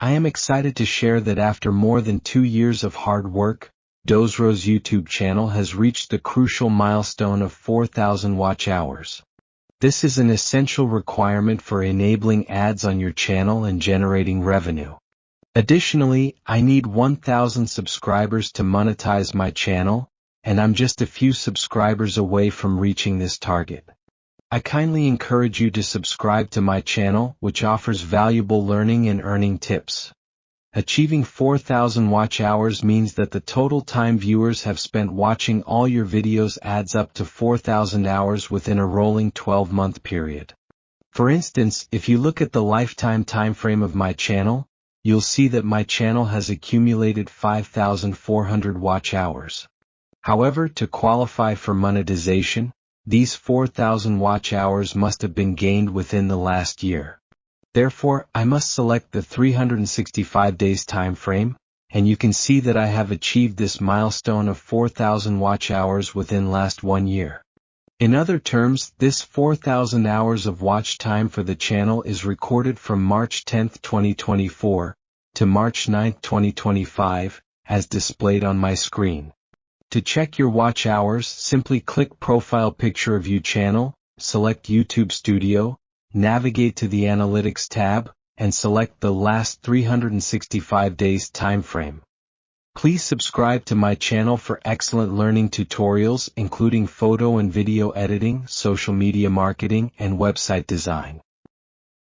I am excited to share that after more than 2 years of hard work, Dozro's YouTube channel has reached the crucial milestone of 4,000 watch hours. This is an essential requirement for enabling ads on your channel and generating revenue. Additionally, I need 1,000 subscribers to monetize my channel, and I'm just a few subscribers away from reaching this target. I kindly encourage you to subscribe to my channel, which offers valuable learning and earning tips. Achieving 4,000 watch hours means that the total time viewers have spent watching all your videos adds up to 4,000 hours within a rolling 12-month period. For instance, if you look at the lifetime timeframe of my channel, you'll see that my channel has accumulated 5,400 watch hours. However, to qualify for monetization, these 4,000 watch hours must have been gained within the last year. Therefore, I must select the 365 days time frame, and you can see that I have achieved this milestone of 4,000 watch hours within last 1 year. In other terms, this 4,000 hours of watch time for the channel is recorded from March 10, 2024, to March 9, 2025, as displayed on my screen. To check your watch hours, simply click Profile Picture of You channel, select YouTube Studio, navigate to the Analytics tab, and select the last 365 days time frame. Please subscribe to my channel for excellent learning tutorials including photo and video editing, social media marketing, and website design.